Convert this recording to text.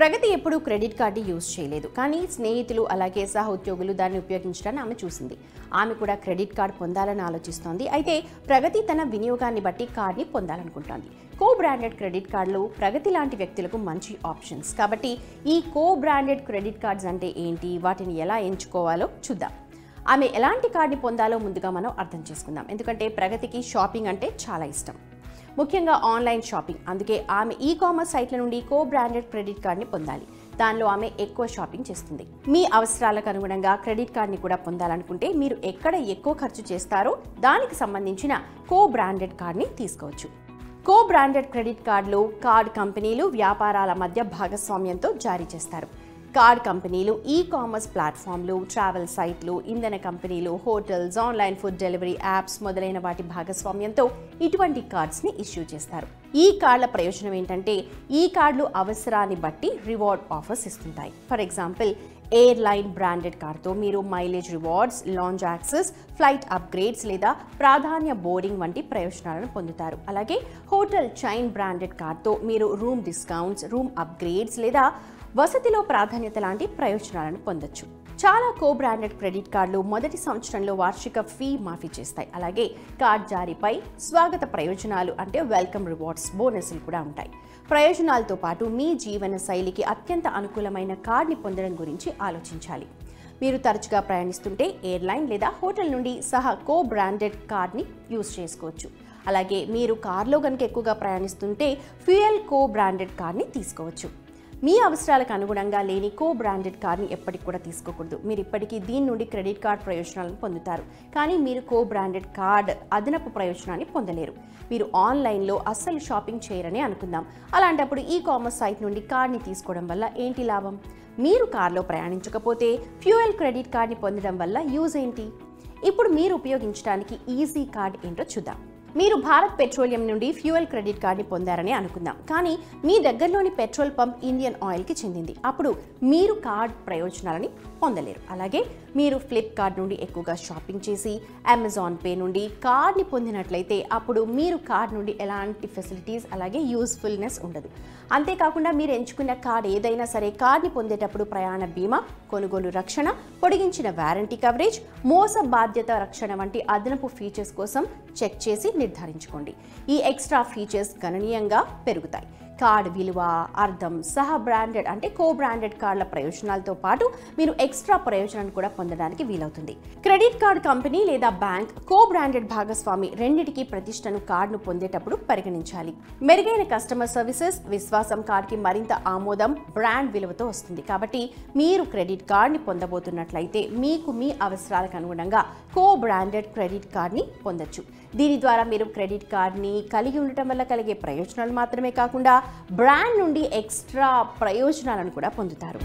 ప్రగతి ఎప్పుడూ credit card use చేయలేదు, కానీ స్నేహితులు అలాగే సహ ఉద్యోగులు దాన్ని ఉపయోగించడాన్ని ఆమె చూసింది. ఆమె కూడా క్రెడిట్ కార్డు పొందాలని ఆలోచిస్తోంది. అయితే ప్రగతి తన వినియోగాన్ని బట్టి కార్డుని పొందాలనుకుంటోంది. కో బ్రాండెడ్ క్రెడిట్ కార్డులు ప్రగతి లాంటి వ్యక్తులకు మంచి ఆప్షన్స్. కాబట్టి ఈ కో బ్రాండెడ్ క్రెడిట్ కార్డ్స్ అంటే ఏంటి, వాటిని ఎలా ఎంచుకోవాలో చూద్దాం. ఆమె ఎలాంటి కార్డుని పొందాలో ముందుగా మనం అర్థం చేసుకుందాం. ఎందుకంటే ప్రగతికి షాపింగ్ అంటే చాలా ఇష్టం, ముఖ్యంగా ఆన్లైన్ షాపింగ్. అందుకే ఆమె ఈ-కామర్స్ సైట్ల నుండి కో బ్రాండెడ్ క్రెడిట్ కార్డ్ని పొందాలి. దానిలో ఆమె ఎక్కువ షాపింగ్ చేస్తుంది. మీ అవసరాలకు అనుగుణంగా క్రెడిట్ కార్డ్ని కూడా పొందాలనుకుంటే మీరు ఎక్కడ ఎక్కువ ఖర్చు చేస్తారో దానికి సంబంధించిన కో బ్రాండెడ్ కార్డ్ని తీసుకోవచ్చు. కో బ్రాండెడ్ క్రెడిట్ కార్డులు కార్డ్ కంపెనీలు వ్యాపారాల మధ్య భాగస్వామ్యంతో జారీ చేస్తారు. కార్డ్ కంపెనీలు ఈ-కామర్స్ ప్లాట్ఫామ్లు, ట్రావెల్ సైట్లు, ఇంధన కంపెనీలు, hotels, online food delivery apps మొదలైన వాటి భాగస్వామ్యంతో ఇటువంటి కార్డ్స్ని ఇష్యూ చేస్తారు. ఈ కార్డుల ప్రయోజనం ఏంటంటే ఈ కార్డులు అవసరాన్ని బట్టి రివార్డ్ ఆఫర్స్ ఇస్తుంటాయి. ఫర్ ఎగ్జాంపుల్, ఎయిర్లైన్ బ్రాండెడ్ కార్డుతో మీరు mileage rewards, lounge access, flight upgrades లేదా ప్రాధాన్య బోర్డింగ్ వంటి ప్రయోజనాలను పొందుతారు. అలాగే హోటల్ చైన్ బ్రాండెడ్ కార్డుతో మీరు రూమ్ డిస్కౌంట్స్, రూమ్ అప్గ్రేడ్స్ లేదా వసతిలో ప్రాధాన్యత లాంటి ప్రయోజనాలను పొందొచ్చు. చాలా కో బ్రాండెడ్ క్రెడిట్ కార్డులు మొదటి సంవత్సరంలో వార్షిక ఫీ మాఫీ చేస్తాయి. అలాగే కార్డ్ జారీపై స్వాగత ప్రయోజనాలు అంటే వెల్కమ్ రివార్డ్స్, బోనస్లు కూడా ఉంటాయి. ప్రయోజనాలతో పాటు మీ జీవన శైలికి అత్యంత అనుకూలమైన కార్డ్ని పొందడం గురించి ఆలోచించాలి. మీరు తరచుగా ప్రయాణిస్తుంటే ఎయిర్లైన్ లేదా హోటల్ నుండి సహా కో బ్రాండెడ్ కార్డ్ని యూజ్ చేసుకోవచ్చు. అలాగే మీరు కార్లో కనుక ఎక్కువగా ప్రయాణిస్తుంటే ఫ్యూయల్ కో బ్రాండెడ్ కార్డ్ని తీసుకోవచ్చు. మీ అవసరాలకు అనుగుణంగా లేని కో బ్రాండెడ్ కార్డ్ని ఎప్పటికి కూడా తీసుకోకూడదు. మీరు ఇప్పటికీ దీని నుండి క్రెడిట్ కార్డ్ ప్రయోజనాలను పొందుతారు, కానీ మీరు కో బ్రాండెడ్ కార్డ్ అదనపు ప్రయోజనాన్ని పొందలేరు. మీరు ఆన్లైన్లో అస్సలు షాపింగ్ చేయరని అనుకుందాం. అలాంటప్పుడు ఈ-కామర్స్ సైట్ నుండి కార్డ్ని తీసుకోవడం వల్ల ఏంటి లాభం? మీరు కార్లో ప్రయాణించకపోతే ఫ్యూయల్ క్రెడిట్ కార్డ్ని పొందడం వల్ల యూజ్ ఏంటి? ఇప్పుడు మీరు ఉపయోగించడానికి ఈజీ కార్డ్ ఏంటో చూద్దాం. మీరు భారత్ పెట్రోలియం నుండి ఫ్యూయల్ క్రెడిట్ కార్డ్ని పొందారని అనుకుందాం, కానీ మీ దగ్గరలోని పెట్రోల్ పంప్ ఇండియన్ ఆయిల్కి చెందింది. అప్పుడు మీరు కార్డ్ ప్రయోజనాలని పొందలేరు. అలాగే మీరు ఫ్లిప్కార్ట్ నుండి ఎక్కువగా షాపింగ్ చేసి అమెజాన్ పే నుండి కార్డ్ని పొందినట్లయితే అప్పుడు మీరు కార్డ్ నుండి ఎలాంటి ఫెసిలిటీస్ అలాగే యూస్ఫుల్నెస్ ఉండదు. అంతేకాకుండా మీరు ఎంచుకున్న కార్డ్ ఏదైనా సరే కార్డ్ని పొందేటప్పుడు ప్రయాణ బీమా, కొనుగోలు రక్షణ, పొడిగించిన వారంటీ కవరేజ్, మోస బాధ్యత రక్షణ వంటి అదనపు ఫీచర్స్ కోసం చెక్ చేసి నిర్ధారించుకోండి. ఈ ఎక్స్ట్రా ఫీచర్స్ గణనీయంగా పెరుగుతాయి. కార్డ్ విలువ, అర్థం, సహా బ్రాండెడ్ అంటే కో బ్రాండెడ్ కార్డుల ప్రయోజనాలతో పాటు మీరు ఎక్స్ట్రా ప్రయోజనాన్ని కూడా పొందడానికి వీలవుతుంది. క్రెడిట్ కార్డ్ కంపెనీ లేదా బ్యాంక్ కో బ్రాండెడ్ భాగస్వామి రెండిటికి ప్రతిష్టను కార్డును పొందేటప్పుడు పరిగణించాలి. మెరుగైన కస్టమర్ సర్వీసెస్, విశ్వాసం కార్డుకి మరింత ఆమోదం బ్రాండ్ విలువతో వస్తుంది. కాబట్టి మీరు క్రెడిట్ కార్డ్ని పొందబోతున్నట్లయితే మీకు మీ అవసరాలకు అనుగుణంగా కో బ్రాండెడ్ క్రెడిట్ కార్డ్ని పొందొచ్చు. దీని ద్వారా మీరు క్రెడిట్ కార్డ్ని కలిగి ఉండటం వల్ల కలిగే ప్రయోజనాలు మాత్రమే కాకుండా బ్రాండ్ నుండి ఎక్స్ట్రా ప్రయోజనాలను కూడా పొందుతారు.